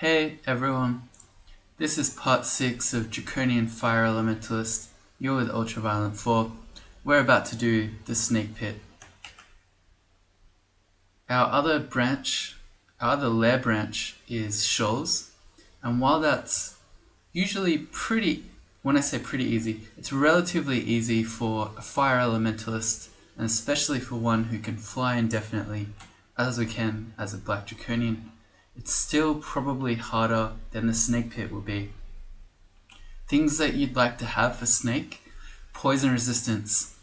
Hey everyone, this is part 6 of Draconian Fire Elementalist. You're with Ultraviolent 4. We're about to do the Snake Pit. Our other lair branch is Shoals, and while that's usually when I say pretty easy, it's relatively easy for a Fire Elementalist, and especially for one who can fly indefinitely, as we can as a Black Draconian. It's still probably harder than the Snake Pit will be. Things that you'd like to have for Snake: poison resistance.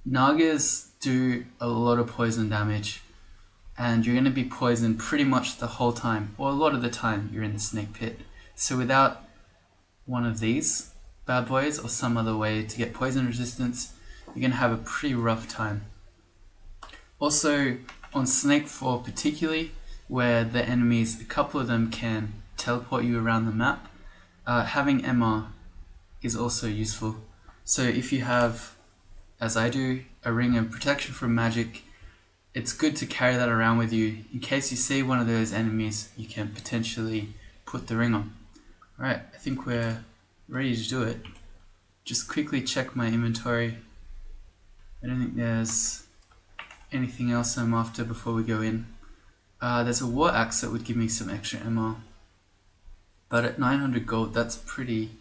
Nagas do a lot of poison damage, and you're going to be poisoned pretty much the whole time, or a lot of the time you're in the Snake Pit. So without one of these bad boys or some other way to get poison resistance, you're going to have a pretty rough time. Also, on Snake 4 particularly, where the enemies, a couple of them can teleport you around the map, having MR is also useful. So if you have, as I do, a ring of protection from magic, it's good to carry that around with you. In case you see one of those enemies, you can potentially put the ring on. Alright, I think we're ready to do it. Just quickly check my inventory. I don't think there's anything else I'm after before we go in. There's a war axe that would give me some extra MR. But at 900 gold, that's pretty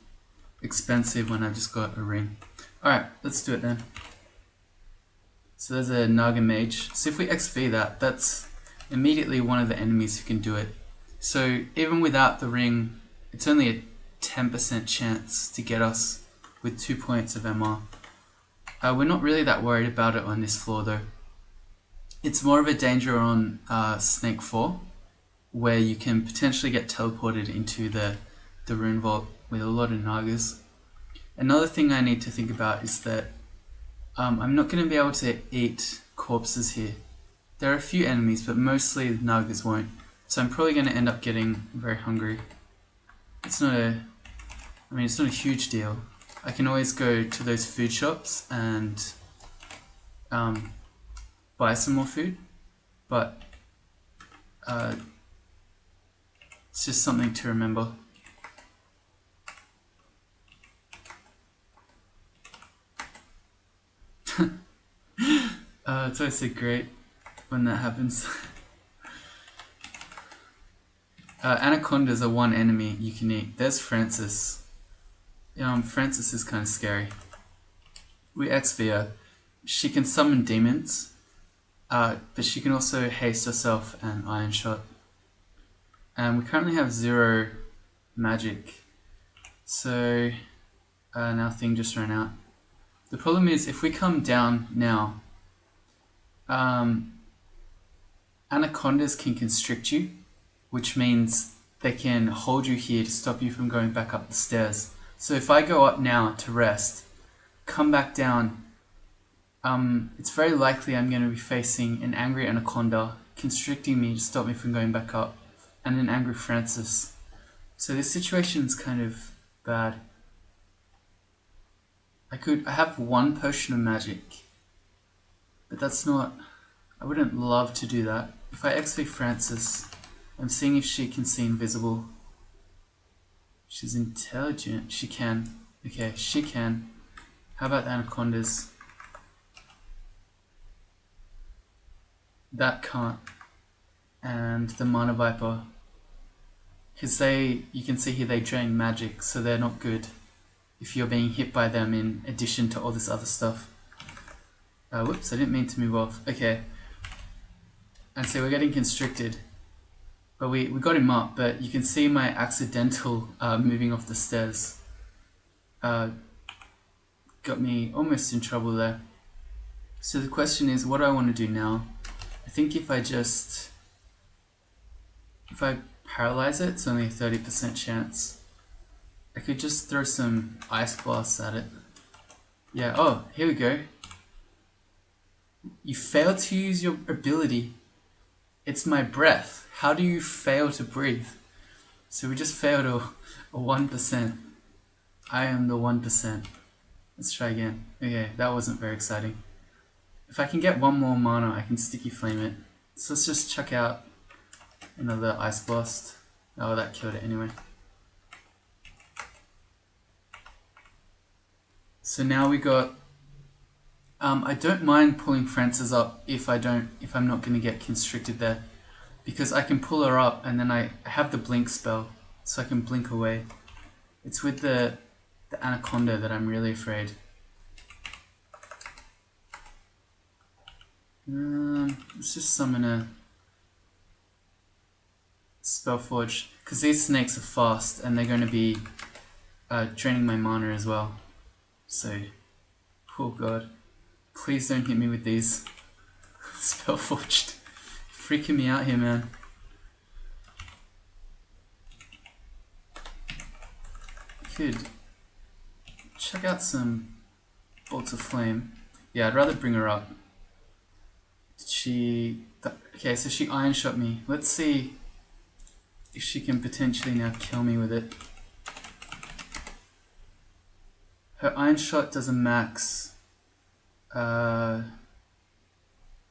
expensive when I've just got a ring. Alright, let's do it then. So there's a Naga Mage. So if we XP that, that's immediately one of the enemies who can do it. So even without the ring, it's only a 10% chance to get us with 2 points of MR. We're not really that worried about it on this floor though. It's more of a danger on Snake 4, where you can potentially get teleported into the Rune Vault with a lot of Nagas. Another thing I need to think about is that I'm not going to be able to eat corpses here. There are a few enemies, but mostly the Nagas won't. So I'm probably going to end up getting very hungry. It's not a huge deal. I can always go to those food shops and buy some more food, but it's just something to remember. It's always so great when that happens. Anacondas are one enemy you can eat. There's Francis. Francis is kind of scary. We XP her. She can summon demons, but she can also haste herself and Iron Shot. And we currently have 0 magic, so our thing just ran out. The problem is, if we come down now, anacondas can constrict you, which means they can hold you here to stop you from going back up the stairs. So if I go up now to rest, come back down, it's very likely I'm going to be facing an angry anaconda constricting me to stop me from going back up, and an angry Francis. So this situation is kind of bad. I have 1 potion of magic, but that's not, I wouldn't love to do that. If I XP Francis, I'm seeing if she can see invisible. She's intelligent, she can. Okay, she can. How about the anacondas? That can't. And the Mana Viper. Because you can see here they drain magic, so they're not good if you're being hit by them in addition to all this other stuff. Whoops, I didn't mean to move off. Okay. And so we're getting constricted. But we got him up, but you can see my accidental moving off the stairs. Got me almost in trouble there. So the question is, what do I want to do now? I think if I paralyze it, it's only a 30% chance. I could just throw some ice blasts at it. Yeah, oh, here we go. You fail to use your ability. It's my breath. How do you fail to breathe? So we just failed a 1%. I am the 1%. Let's try again. Okay, that wasn't very exciting. If I can get 1 more mana, I can sticky flame it. So let's just chuck out Another ice blast. Oh, that killed it anyway. So now we got. I don't mind pulling Frances up if I'm not going to get constricted there, because I can pull her up and then I have the blink spell, so I can blink away. It's with the anaconda that I'm really afraid. Let's just summon a Spellforge, because these snakes are fast and they're going to be draining my mana as well. So, oh god, please don't hit me with these. Spellforged, freaking me out here, man. Could check out some bolts of flame. Yeah, I'd rather bring her up. Okay, so she iron shot me. Let's see if she can potentially now kill me with it. Her iron shot does a max.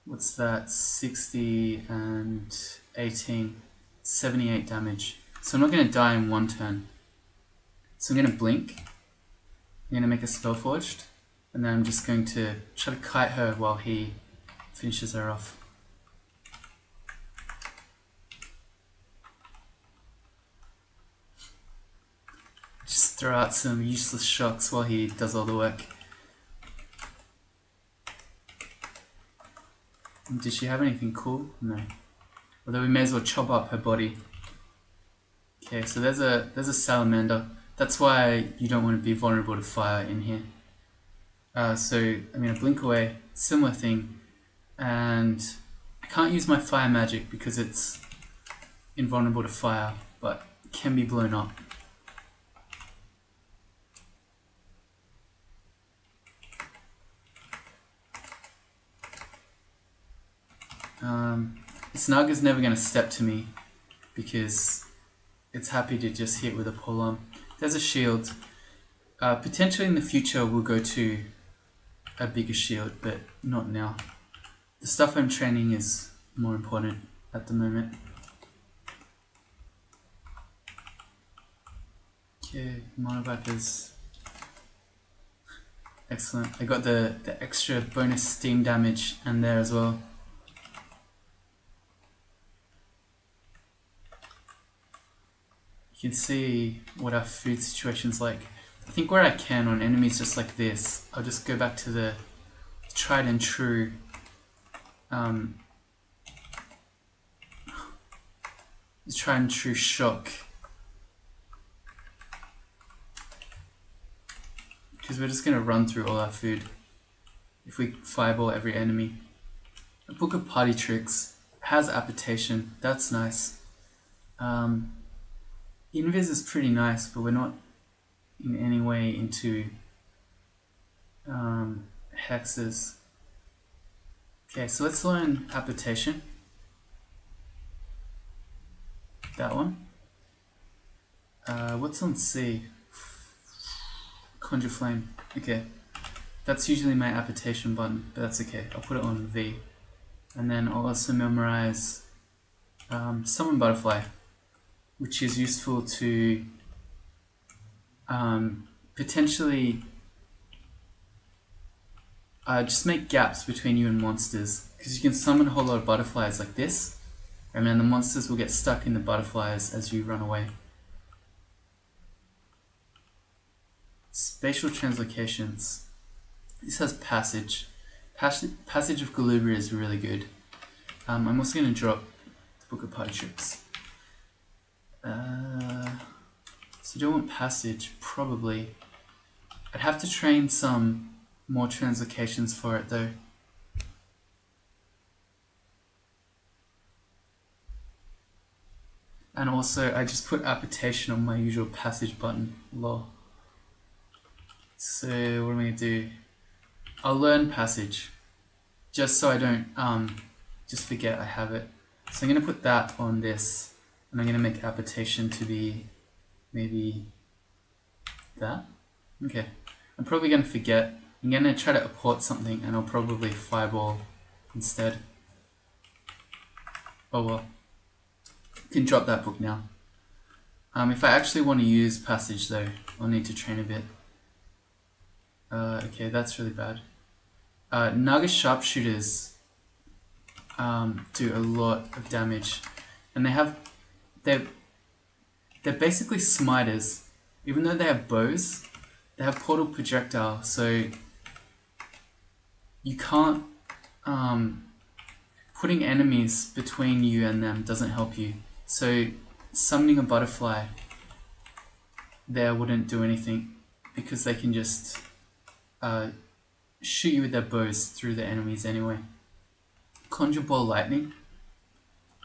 What's that? 60 and 18. 78 damage. So I'm not going to die in one turn. So I'm going to blink. I'm going to make a Spellforged. And then I'm just going to try to kite her while he finishes her off. Just throw out some useless shocks while he does all the work. Did she have anything cool? No. Although we may as well chop up her body. Okay, so there's a salamander. That's why you don't want to be vulnerable to fire in here. So I'm going to blink away, similar thing, and I can't use my fire magic because it's invulnerable to fire, but it can be blown up. The Snug is never going to step to me because it's happy to just hit with a polearm. There's a shield. Potentially in the future we'll go to a bigger shield, but not now. The stuff I'm training is more important at the moment. Okay, Mana Vipers. Excellent. I got the extra bonus steam damage and there as well. You can see what our food situation's like. I think where I can on enemies just like this, I'll just go back to the tried and true shock. Because we're just going to run through all our food if we fireball every enemy. A Book of Party Tricks has Apportation, that's nice. Invis is pretty nice, but we're not in any way into hexes. Okay, so let's learn Apportation. That one. What's on C? Conjure Flame. Okay, that's usually my Apportation button, but that's okay. I'll put it on V. And then I'll also memorize Summon Butterfly, which is useful to potentially just make gaps between you and monsters, because you can summon a whole lot of butterflies like this, and then the monsters will get stuck in the butterflies as you run away. Spatial Translocations. This has Passage. Passage of Galubria is really good. I'm also going to drop the Book of Party Tricks. So do I want Passage? Probably. I'd have to train some more translocations for it though. And also I just put Apportation on my usual Passage button. Lol. So what am I going to do? I'll learn Passage just so I don't just forget I have it. So I'm going to put that on this, and I'm going to make Apportation to be maybe that. Okay, I'm probably going to forget. I'm going to try to apport something and I'll probably fireball instead. Oh well. You can drop that book now. If I actually want to use Passage though, I'll need to train a bit. Okay, that's really bad. Naga Sharpshooters do a lot of damage, and they're basically smiters. Even though they have bows, they have portal projectile, so you can't putting enemies between you and them doesn't help you. So summoning a butterfly there wouldn't do anything because they can just shoot you with their bows through the enemies anyway. Conjure Ball Lightning.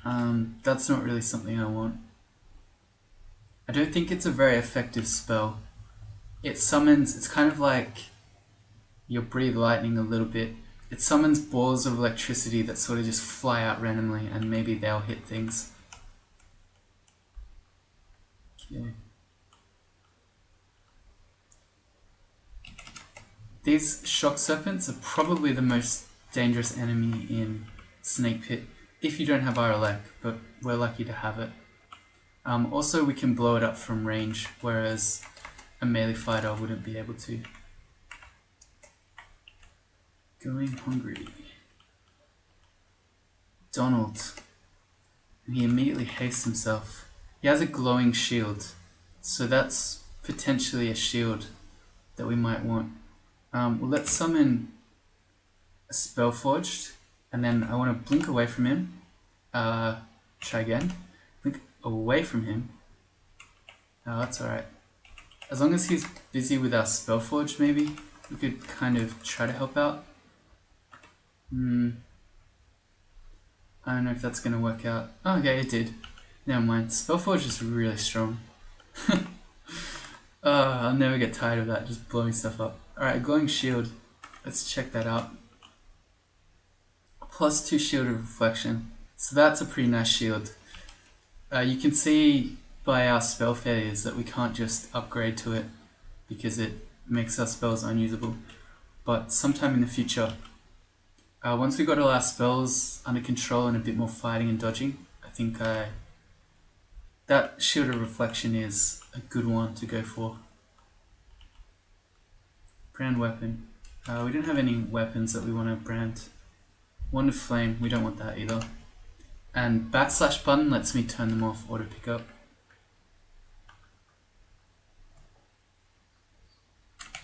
That's not really something I want. I don't think it's a very effective spell. It summons, it's kind of like your Breathe Lightning a little bit. It summons balls of electricity that sort of just fly out randomly and maybe they'll hit things. Okay. These Shock Serpents are probably the most dangerous enemy in Snake Pit if you don't have Irelec, but we're lucky to have it. Also, we can blow it up from range, whereas a melee fighter wouldn't be able to. Going hungry. Donald. And he immediately hastes himself. He has a glowing shield, so that's potentially a shield that we might want. Well, let's summon a Spellforged, and then I want to blink away from him. Try again. Blink away from him. Oh, that's alright. As long as he's busy with our Spellforged, maybe we could kind of try to help out. I don't know if that's going to work out. Oh, okay, it did. Never mind. Spellforged is really strong. I'll never get tired of that, just blowing stuff up. Alright, Glowing Shield. Let's check that out. +2 Shield of Reflection. So that's a pretty nice shield. You can see by our spell failures that we can't just upgrade to it because it makes our spells unusable. But sometime in the future, once we got all our spells under control and a bit more fighting and dodging, I think that Shield of Reflection is a good one to go for. Brand weapon. We don't have any weapons that we want to brand. Wand of Flame, we don't want that either. And / button lets me turn them off auto pickup.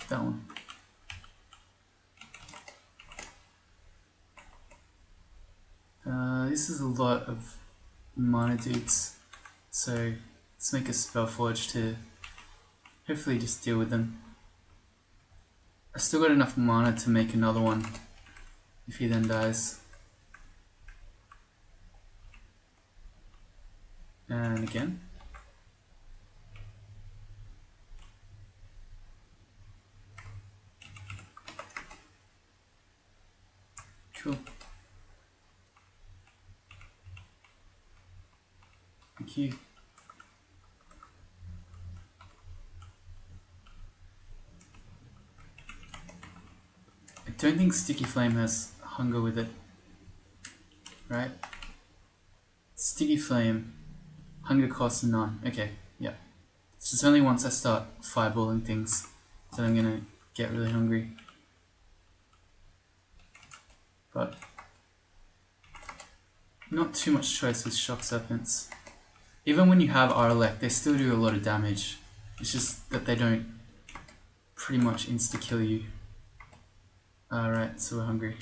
That one. This is a lot of mana dudes, so let's make a Spellforge to hopefully just deal with them. I still got enough mana to make another one if he then dies. And again. Cool. Thank you. I don't think Sticky Flame has hunger with it, right? Sticky Flame, hunger cost none. Okay, yeah. So it's only once I start fireballing things that I'm gonna get really hungry. But not too much choice with Shock Serpents. Even when you have Irelec, they still do a lot of damage. It's just that they don't pretty much insta-kill you. Alright, so we're hungry.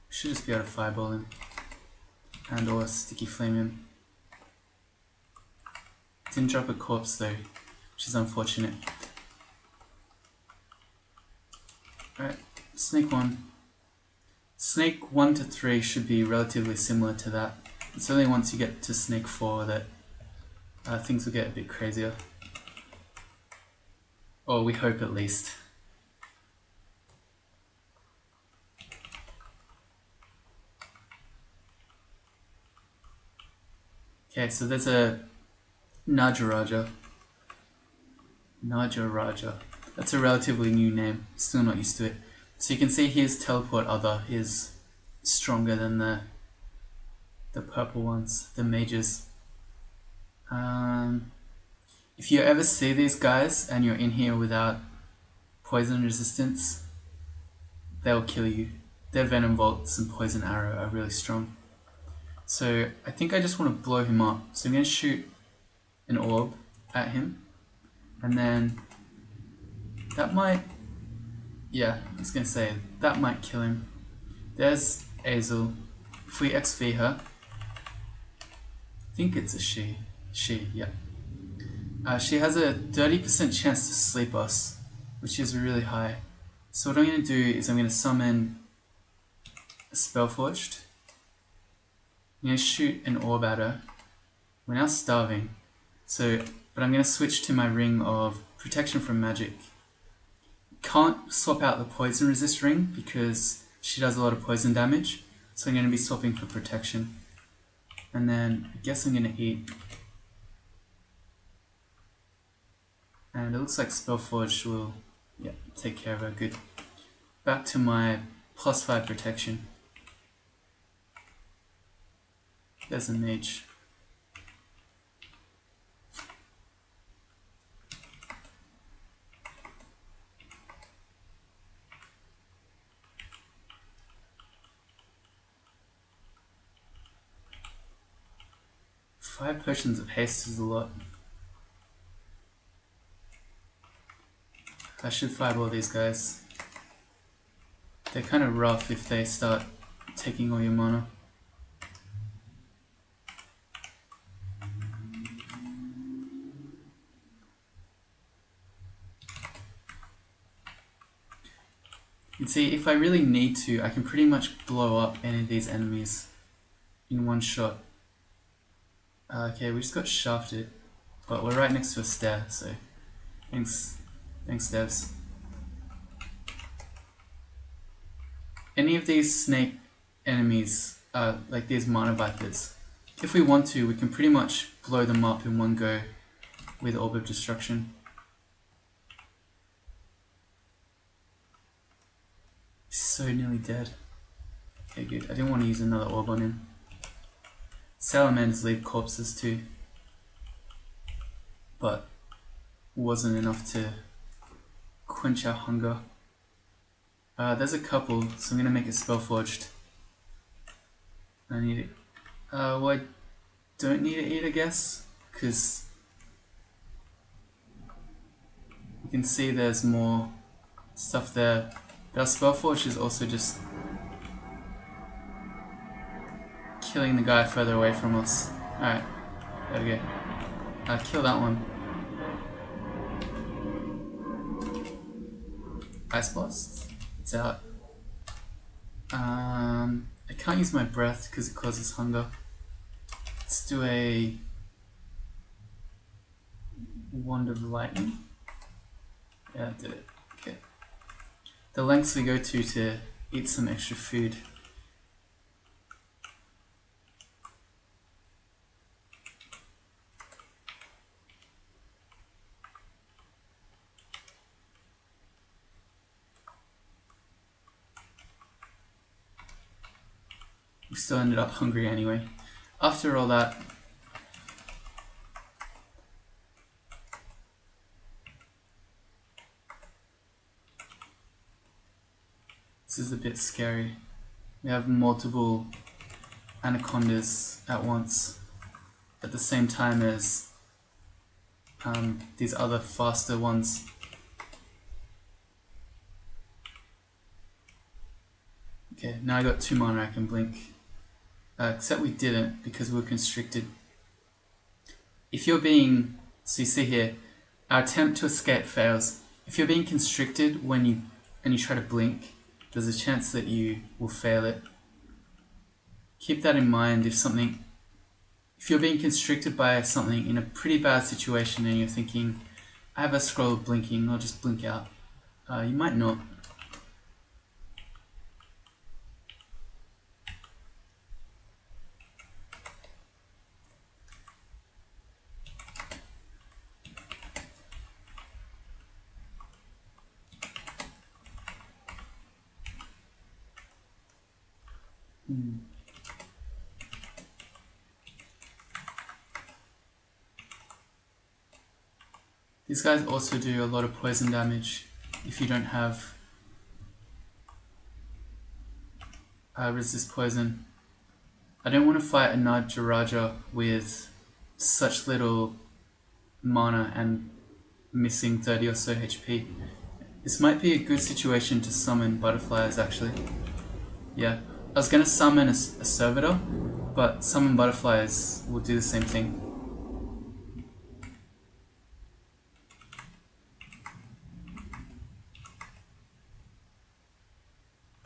Should just be able to fireball him. And or Sticky Flame him. Didn't drop a corpse though, which is unfortunate. Alright, Snake 1. Snake 1 to 3 should be relatively similar to that. It's only once you get to Snake 4 that things will get a bit crazier. Or we hope at least. Okay, so there's a Najaraja. Najaraja. That's a relatively new name. Still not used to it. So you can see his teleport other is stronger than the purple ones, the mages. If you ever see these guys and you're in here without poison resistance, they'll kill you. Their venom bolts and poison arrow are really strong. So I think I just want to blow him up. So I'm going to shoot an orb at him, and then that might, yeah, I was going to say, that might kill him. There's Azel. If we XV her, I think it's a she. Yeah. She has a 30% chance to sleep us, which is really high. So what I'm going to do is I'm going to summon a Spellforged. I'm going to shoot an orb at her. We're now starving, but I'm going to switch to my ring of protection from magic. Can't swap out the poison resist ring because she does a lot of poison damage, so I'm going to be swapping for protection. And then I guess I'm going to eat. And it looks like Spellforged will take care of her. Good. Back to my +5 protection. There's a mage. Five potions of haste is a lot. I should fireball these guys. They're kind of rough if they start taking all your mana. You can see, if I really need to, I can pretty much blow up any of these enemies in one shot. Okay, we just got shafted, but we're right next to a stair, so thanks devs. Any of these snake enemies, like these mana vipers, if we want to, we can pretty much blow them up in one go with Orb of Destruction. He's so nearly dead. Okay, good. I didn't want to use another orb on him. Salamanders leave corpses too, but wasn't enough to quench our hunger. There's a couple, so I'm going to make it Spellforged. I need it. Well, I don't need to eat, I guess, because you can see there's more stuff there. But our Spellforged is also just killing the guy further away from us. Alright, there we go. Kill that one. Ice Blast. It's out. I can't use my breath because it causes hunger. Let's do a Wand of Lightning. Yeah, I did it. Okay. The lengths we go to eat some extra food. We still ended up hungry anyway. After all that, this is a bit scary. We have multiple anacondas at once, at the same time as these other faster ones. Okay, now I got 2 mana, I can blink. Except we didn't because we were constricted. If you're being, so you see here, our attempt to escape fails. If you're being constricted when you try to blink, there's a chance that you will fail it. Keep that in mind if you're being constricted by something in a pretty bad situation and you're thinking, I have a scroll of blinking, I'll just blink out. You might not. These guys also do a lot of poison damage if you don't have resist poison. I don't want to fight a Nagaraja with such little mana and missing 30 or so HP. This might be a good situation to summon butterflies actually. Yeah, I was going to summon a servitor, but summon butterflies will do the same thing.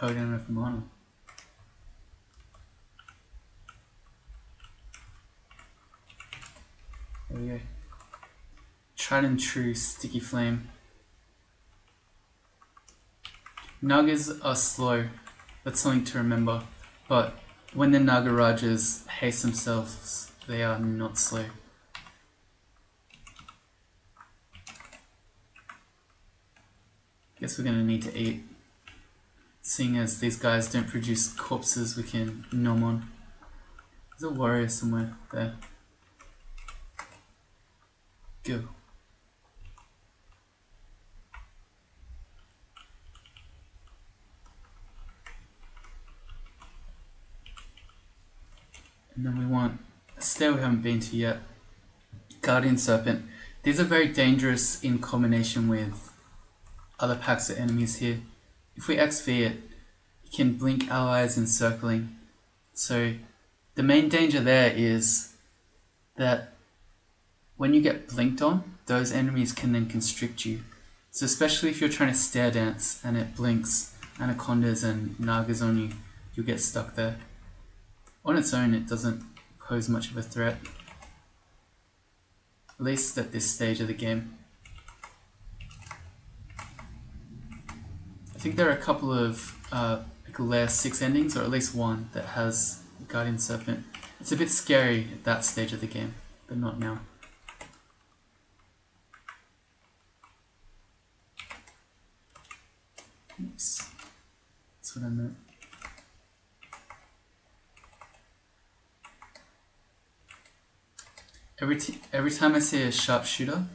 Oh, we don't have mana. There we go. Tried and true sticky flame. Nagas are slow, that's something to remember, but when the Nagarajas haste themselves, they are not slow. Guess we're gonna need to eat. Seeing as these guys don't produce corpses we can nom on. There's a warrior somewhere there. Go. And then we want a stair we haven't been to yet. Guardian Serpent. These are very dangerous in combination with other packs of enemies here. If we XV it, you can blink allies encircling. So the main danger there is that when you get blinked on, those enemies can then constrict you. So especially if you're trying to stair dance and it blinks anacondas and nagas on you, you'll get stuck there. On its own, it doesn't pose much of a threat. At least at this stage of the game. I think there are a couple of like layer 6 endings, or at least one, that has Guardian Serpent. It's a bit scary at that stage of the game, but not now. Oops. That's what I meant. Every time I see a sharpshooter,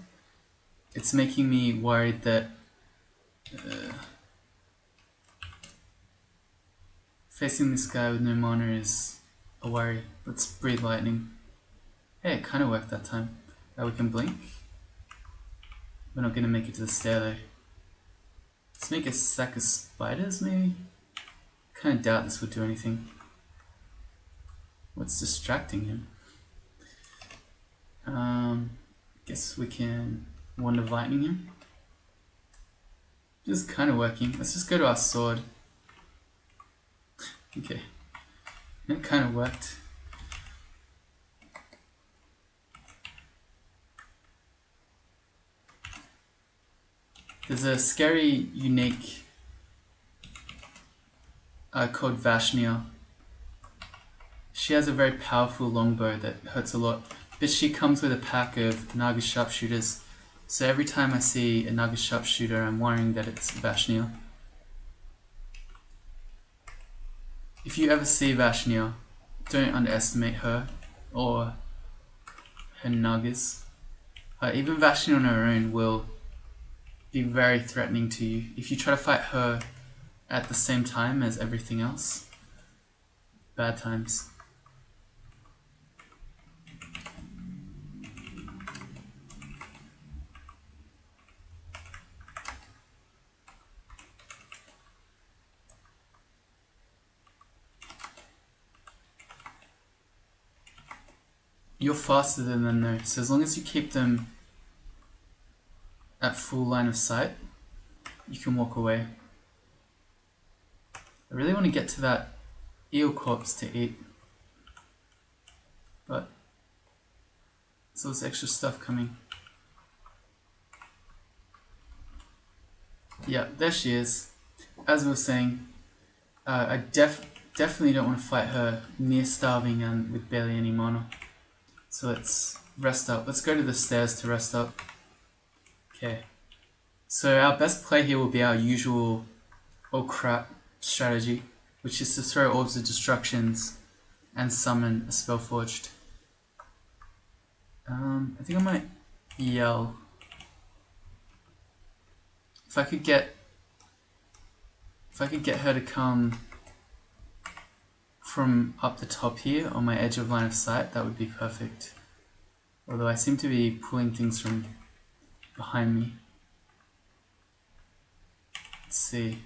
it's making me worried that facing this guy with no mana is a worry. Let's breathe lightning. Hey, it kind of worked that time. Now we can blink. We're not going to make it to the stair though. Let's make a sack of spiders maybe? Kind of doubt this would do anything. What's distracting him? Guess we can Wand of Lightning him. This is kind of working. Let's just go to our sword. Okay. It kind of worked. There's a scary, unique called Vashnia. She has a very powerful longbow that hurts a lot, but she comes with a pack of Naga sharpshooters. So every time I see a Naga sharpshooter, I'm worrying that it's Vashnia. If you ever see Vashnia, don't underestimate her or her Nagas. Even Vashnia on her own will be very threatening to you. If you try to fight her at the same time as everything else, bad times. You're faster than them though, so as long as you keep them at full line of sight, you can walk away. I really want to get to that eel corpse to eat, but there's all this extra stuff coming. Yeah, there she is. As we were saying, I definitely don't want to fight her near starving and with barely any mana. So let's rest up. Let's go to the stairs to rest up. Okay. So our best play here will be our usual oh crap strategy. which is to throw orbs of destructions and summon a Spellforged. I think I might yell. If I could get her to come from up the top here on my edge of line of sight, that would be perfect. Although I seem to be pulling things from behind me. Let's see.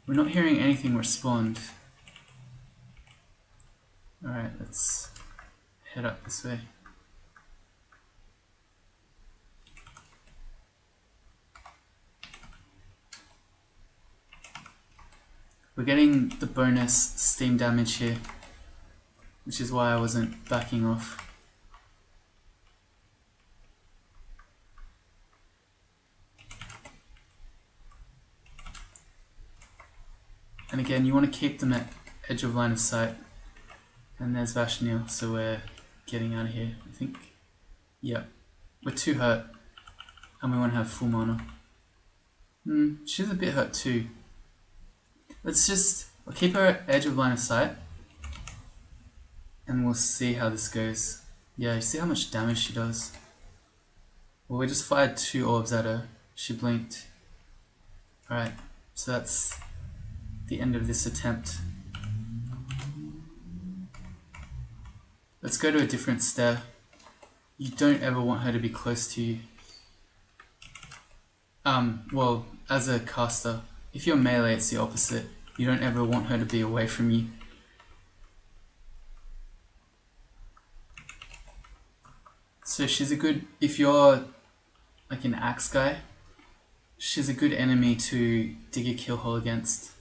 We're not hearing anything respond. Alright, let's head up this way. We're getting the bonus steam damage here, which is why I wasn't backing off. And again, you want to keep them at edge of line of sight. And there's Vashnil, so we're getting out of here, I think. Yep. We're 2 hurt, and we want to have full mana. She's a bit hurt too. We'll keep her at edge of line of sight, and we'll see how this goes. Yeah, you see how much damage she does? Well, we just fired 2 orbs at her. She blinked. Alright, so that's the end of this attempt. Let's go to a different stair. You don't ever want her to be close to you. Well, as a caster, if you're melee, it's the opposite. You don't ever want her to be away from you. So she's a good, if you're like an axe guy, she's a good enemy to dig a kill hole against.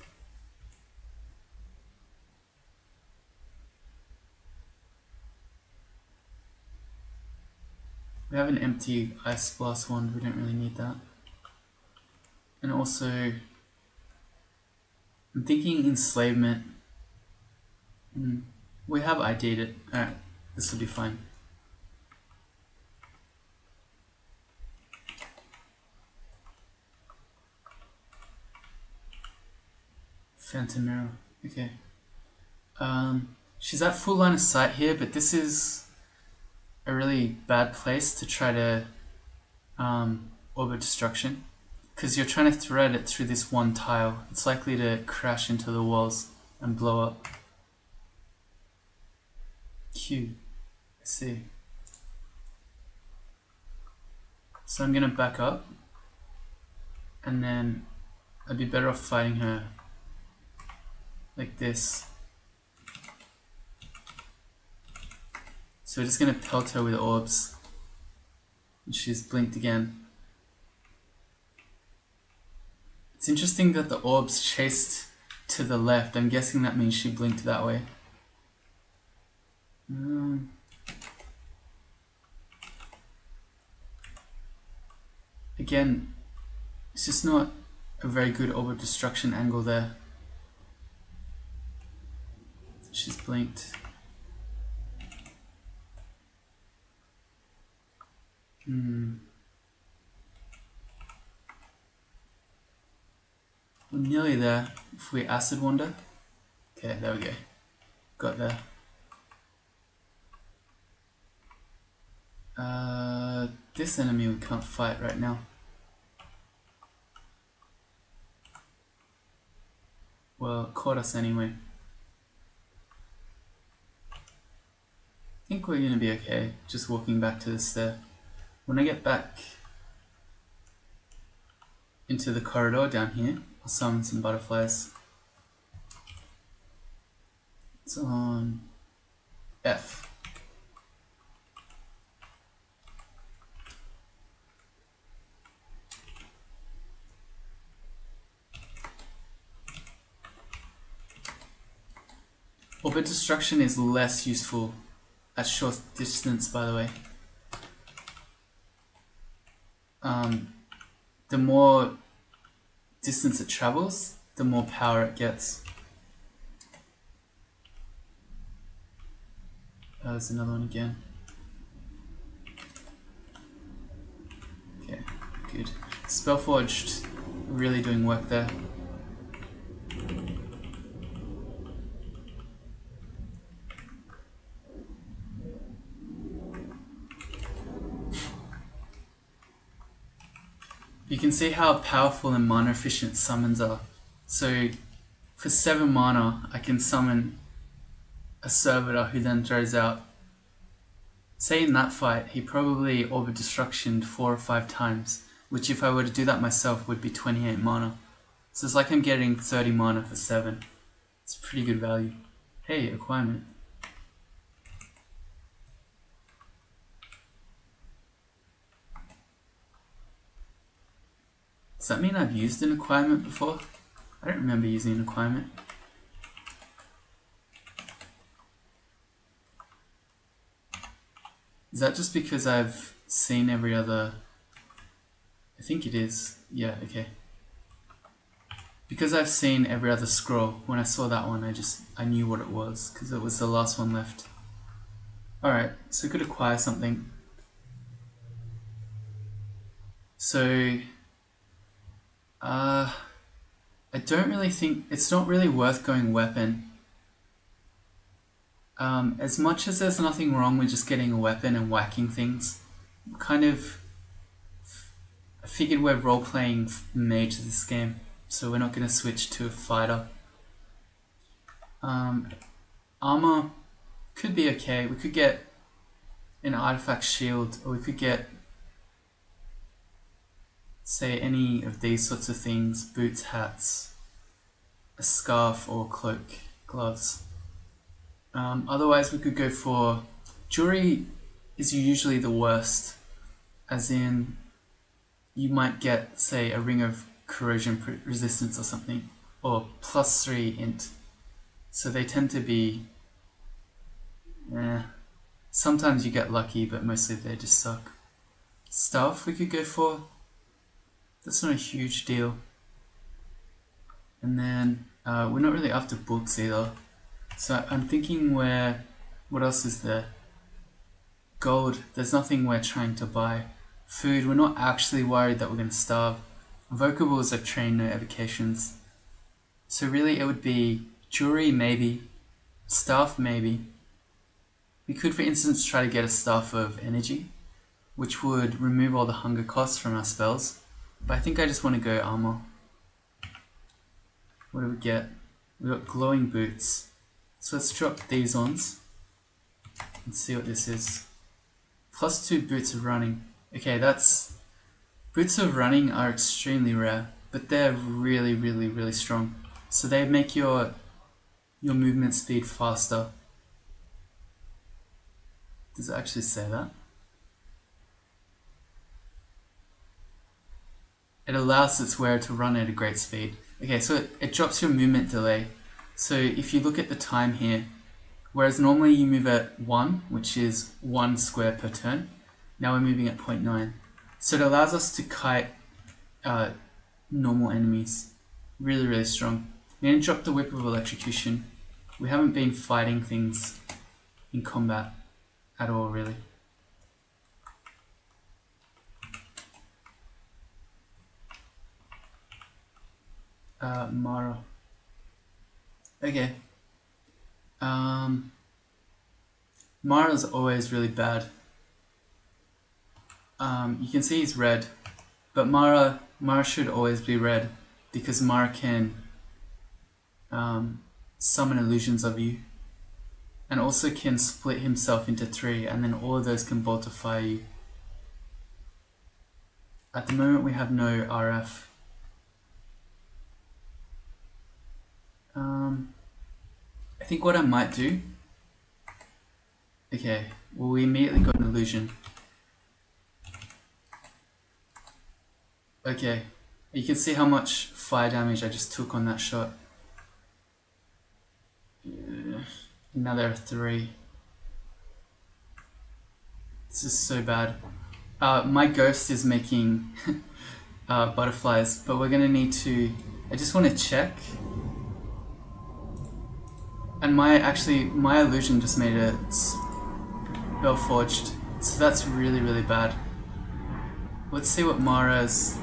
We have an empty Ice Blast wand, we don't really need that. And also, I'm thinking enslavement. We have ID'd it. Alright, this will be fine. Phantom Mirror, okay. She's at full line of sight here, but this is a really bad place to try to orb of destruction, because you're trying to thread it through this one tile. It's likely to crash into the walls and blow up. Q, I see. So I'm gonna back up, and then I'd be better off fighting her like this. So we're just going to pelt her with orbs. And she's blinked again. It's interesting that the orbs chased to the left. I'm guessing that means she blinked that way. Again, it's just not a very good orb of destruction angle there. She's blinked. We're nearly there. If we Acid Wander. Okay, there we go. Got there. This enemy we can't fight right now. Well, it caught us anyway. I think we're gonna be okay, just walking back to the stair. When I get back into the corridor down here, I'll summon some butterflies. It's on F. Orbit destruction is less useful at short distance, by the way. The more distance it travels, the more power it gets. There's another one again. Okay, good. Spellforged really doing work there. you can see how powerful and mana efficient summons are. So for 7 mana, I can summon a servitor who then throws out, say in that fight, he probably Orb Destructioned 4 or 5 times, which if I were to do that myself would be 28 mana. So it's like I'm getting 30 mana for 7. It's pretty good value. Hey, acquirement. Does that mean I've used an acquirement before? I don't remember using an acquirement. Is that just because I've seen every other... I think it is. Yeah, okay. Because I've seen every other scroll, when I saw that one I knew what it was, because it was the last one left. Alright, so we could acquire something. So... I don't really think... It's not really worth going weapon. As much as there's nothing wrong with just getting a weapon and whacking things, kind of... I figured we're role-playing mage this game, so we're not going to switch to a fighter. Armor could be okay. We could get an artifact shield, or we could get, say, any of these sorts of things: boots, hats, a scarf, or cloak, gloves. Otherwise, we could go for jewelry. Is usually the worst, as in you might get, say, a ring of corrosion resistance or something, or +3 int. So they tend to be, sometimes you get lucky, but mostly they just suck. Stuff we could go for. That's not a huge deal. And then we're not really after books either. So I'm thinking what else is there? Gold, there's nothing we're trying to buy. Food, we're not actually worried that we're going to starve. Vocables are trained, no evocations. So really it would be jewelry maybe, staff maybe. We could for instance try to get a staff of energy, which would remove all the hunger costs from our spells. But I think I just want to go armor. What do we get? We got glowing boots. So let's drop these ons and see what this is. +2 boots of running. Okay, that's... Boots of running are extremely rare, but they're really, really, really strong. So they make your movement speed faster. Does it actually say that? It allows its wearer to run at a great speed. Okay, so it drops your movement delay. So if you look at the time here, whereas normally you move at 1, which is 1 square per turn, now we're moving at 0.9. So it allows us to kite normal enemies. Really, really strong. I'm going to drop the Whip of Electrocution. We haven't been fighting things in combat at all, really. Mara. Okay. Mara's always really bad. You can see he's red, but Mara should always be red because Mara can summon illusions of you, and also can split himself into 3, and then all of those can boltify you. At the moment we have no RF. I think what I might do... Okay, well we immediately got an illusion. Okay, you can see how much fire damage I just took on that shot. Now there are 3. This is so bad. My ghost is making butterflies, but we're gonna need to... I just want to check. And my illusion just made it spell forged, so that's really, really bad. Let's see what Mara's...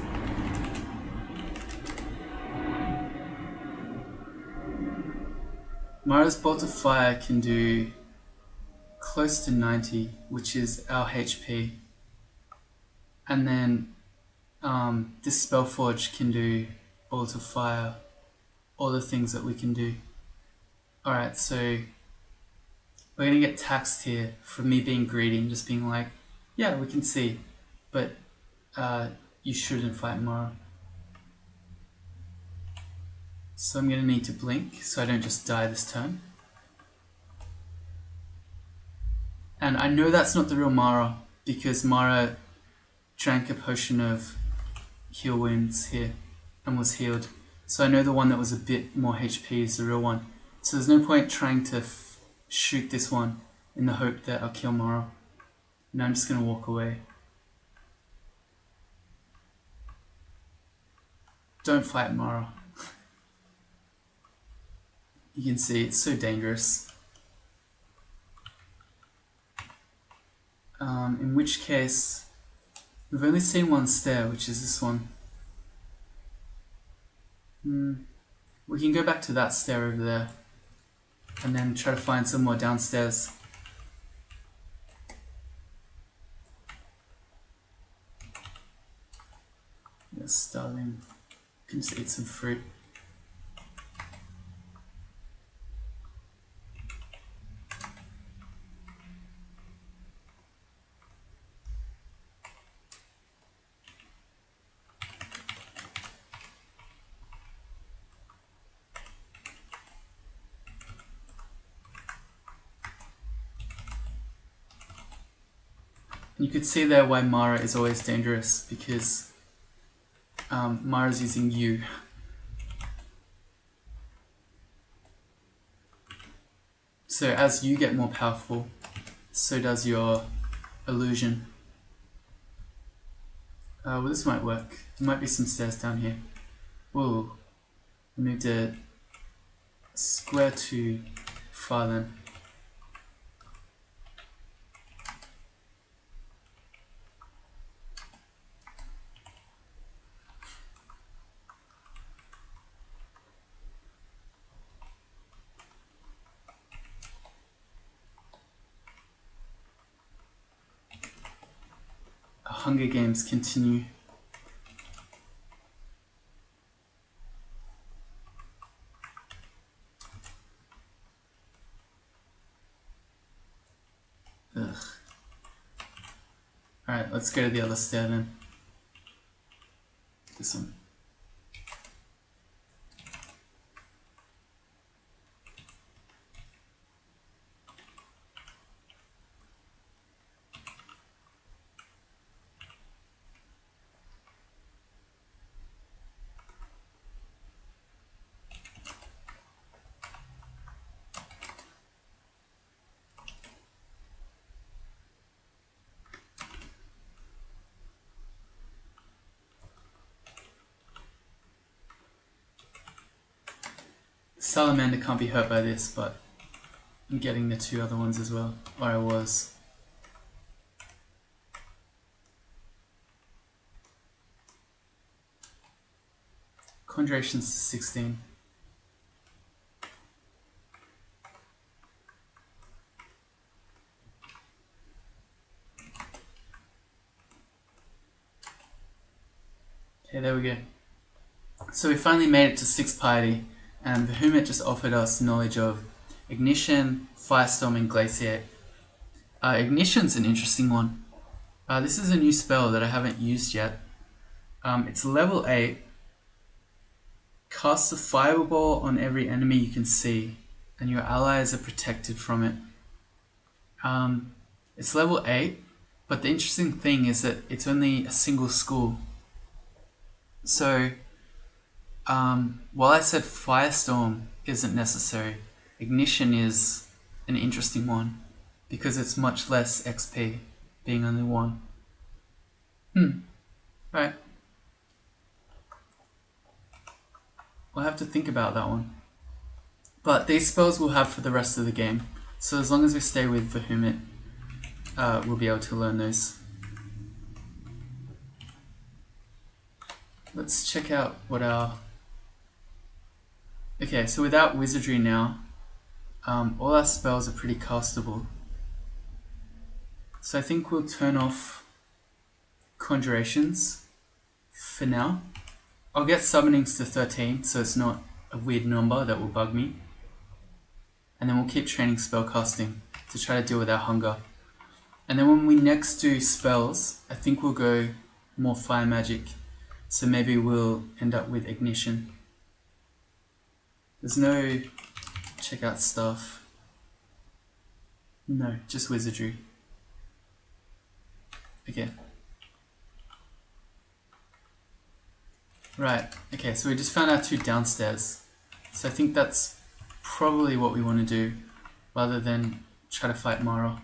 Mara's Bolt of Fire can do close to 90, which is our HP. And then this Spellforge can do Bolt of Fire, all the things that we can do. Alright, so we're going to get taxed here for me being greedy and just being like, yeah, we can see, but you shouldn't fight Mara. So I'm going to need to blink so I don't just die this turn. And I know that's not the real Mara because Mara drank a potion of heal wounds here and was healed. So I know the one that was a bit more HP is the real one. So there's no point trying to shoot this one in the hope that I'll kill Mara. And I'm just going to walk away. Don't fight Mara. You can see it's so dangerous. In which case, we've only seen one stair, which is this one. We can go back to that stair over there and then try to find some more downstairs. Yes, starving. Can just eat some fruit. You could see there why Mara is always dangerous, because Mara's using you. So as you get more powerful, so does your illusion. Well, this might work. There might be some stairs down here. Whoa. We need to square too far then. Hunger Games continue. Ugh. Alright, let's go to the other stair then. This one. Salamander can't be hurt by this, but I'm getting the two other ones as well, or I was. Conjurations to 16. Okay, there we go. So we finally made it to 6th piety, and Vehement just offered us knowledge of Ignition, Firestorm, and Glaciate. Ignition's an interesting one. This is a new spell that I haven't used yet. It's level 8. Casts a fireball on every enemy you can see, and your allies are protected from it. It's level 8, but the interesting thing is that it's only a single school. So, while I said Firestorm isn't necessary, Ignition is an interesting one, because it's much less XP, being only 1. Right. We'll have to think about that one. But these spells we'll have for the rest of the game, so as long as we stay with Vehement, we'll be able to learn those. Let's check out what our... Okay, so without Wizardry now, all our spells are pretty castable. So I think we'll turn off Conjurations for now. I'll get summonings to 13 so it's not a weird number that will bug me. And then we'll keep training spellcasting to try to deal with our hunger. And then when we next do spells, I think we'll go more fire magic. So maybe we'll end up with ignition. There's no check out stuff. No, just wizardry. Okay. Right, okay, so we just found our 2 downstairs. So I think that's probably what we want to do, rather than try to fight Mara.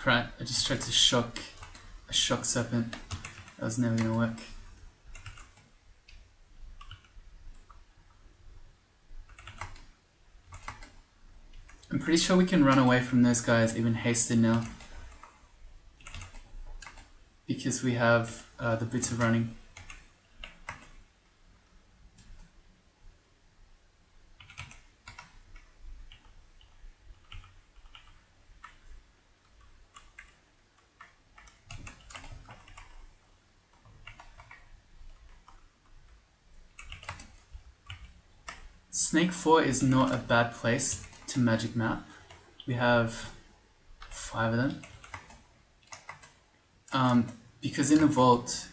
Right, I just tried to shock a shock serpent. That was never going to work. I'm pretty sure we can run away from those guys even hasted now, because we have the boots of running. Snake 4 is not a bad place to magic map. We have 5 of them. Because in the vault,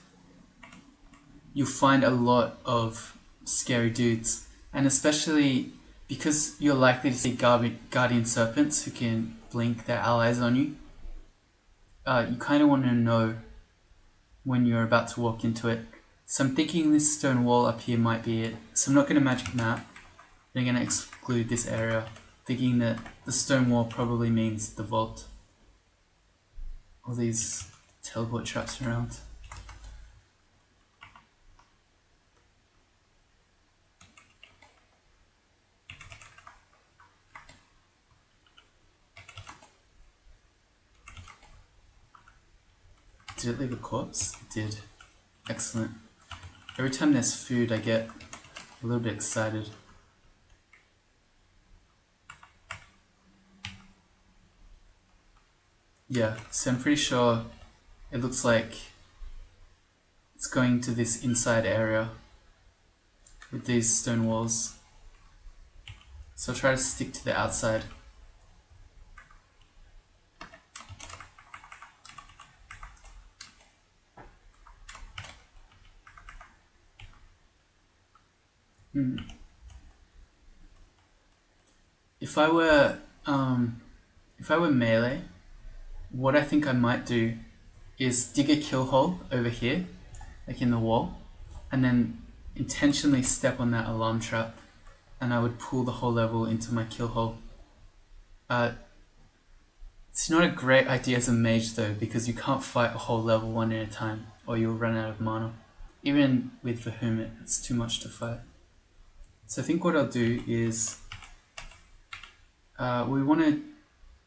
you'll find a lot of scary dudes, and especially because you're likely to see guardian serpents who can blink their allies on you. You kind of want to know when you're about to walk into it. So I'm thinking this stone wall up here might be it. So I'm not going to magic map. I'm going to exclude this area, thinking that the stone wall probably means the vault. All these teleport traps around. Did it leave a corpse? It did. Excellent. Every time there's food, I get a little bit excited. Yeah, so I'm pretty sure it looks like it's going to this inside area with these stone walls. So I'll try to stick to the outside. If I were melee, what I think I might do is dig a kill hole over here, like in the wall, and then intentionally step on that alarm trap, and I would pull the whole level into my kill hole. It's not a great idea as a mage though, because you can't fight a whole level one at a time, or you'll run out of mana. Even with the hermit, it's too much to fight. So I think what I'll do is we want to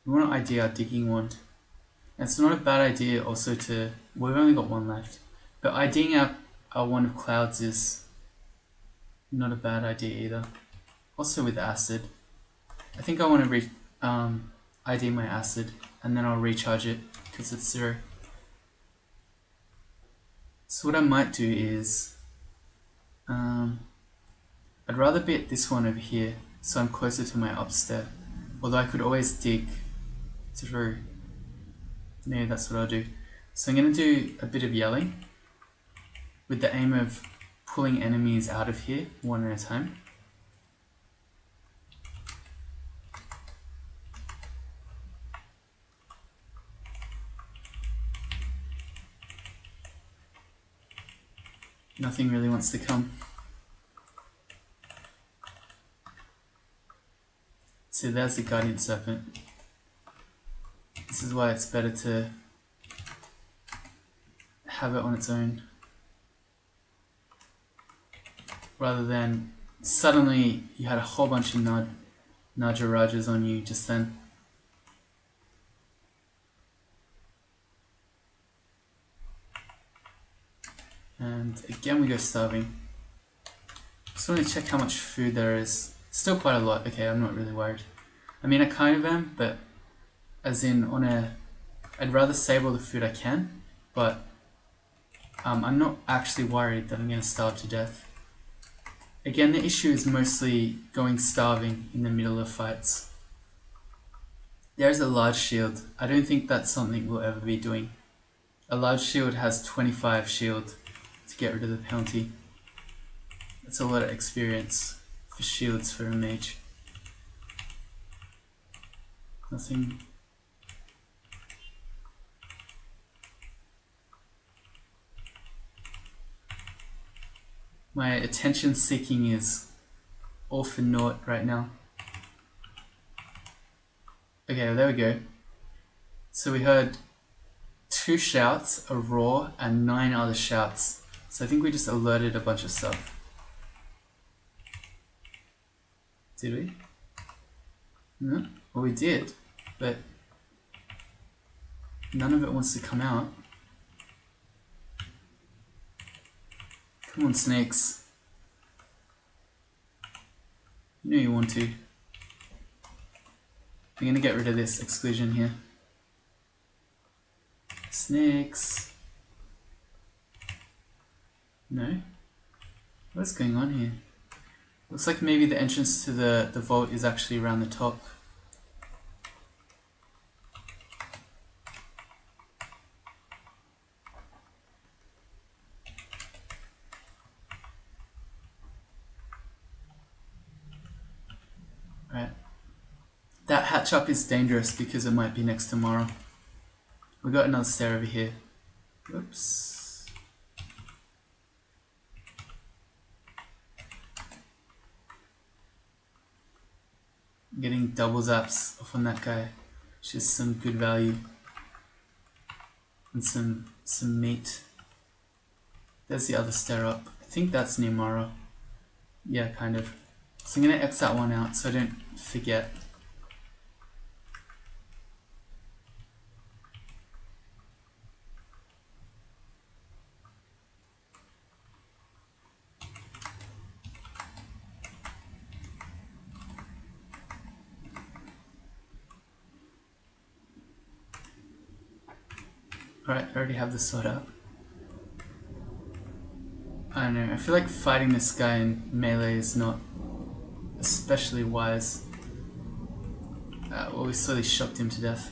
ID our digging wand. And it's not a bad idea also to, we've only got 1 left, but IDing our wand of clouds is not a bad idea either. Also with acid, I think I want to ID my acid, and then I'll recharge it because it's 0. So what I might do is, I'd rather be at this one over here, so I'm closer to my upstep. Although I could always dig through. Yeah, that's what I'll do. So I'm going to do a bit of yelling with the aim of pulling enemies out of here one at a time. Nothing really wants to come. So there's the guardian serpent. This is why it's better to have it on its own, rather than suddenly you had a whole bunch of Naja Rajas on you just then. And again we go starving. Just want to check how much food there is. Still quite a lot. Okay, I'm not really worried. I mean, I kind of am, but as in I'd rather save all the food I can, but I'm not actually worried that I'm going to starve to death. Again, the issue is mostly going starving in the middle of fights. There's a large shield. I don't think that's something we'll ever be doing. A large shield has 25 shield to get rid of the penalty. That's a lot of experience for shields for a mage. Nothing. My attention seeking is all for naught right now. Okay, well, there we go. So we heard 2 shouts, a roar, and 9 other shouts. So I think we just alerted a bunch of stuff. Did we? No? Well, we did, but none of it wants to come out. Come on, snakes. You know you want to. I'm gonna get rid of this exclusion here. Snakes. No? What's going on here? Looks like maybe the entrance to the vault is actually around the top. Right. That hatch up is dangerous because it might be next tomorrow. We got another stair over here. Whoops. I'm getting double zaps off on that guy. Which is some good value. And some meat. There's the other stair up. I think that's near Morrow. Yeah, kind of. So I'm going to X that one out so I don't forget. Alright, I already have the sword up. I don't know, I feel like fighting this guy in melee is not especially wise. Well, we slowly shocked him to death.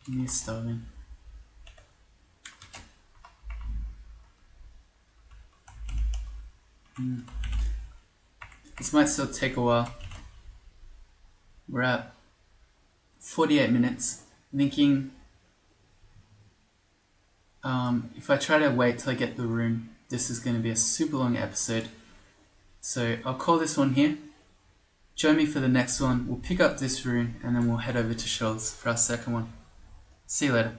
He's starving. This might still take a while. We're at 48 minutes. I'm thinking if I try to wait till I get the rune, this is going to be a super long episode. So I'll call this one here. Join me for the next one. We'll pick up this rune and then we'll head over to Shoals for our second one. See you later.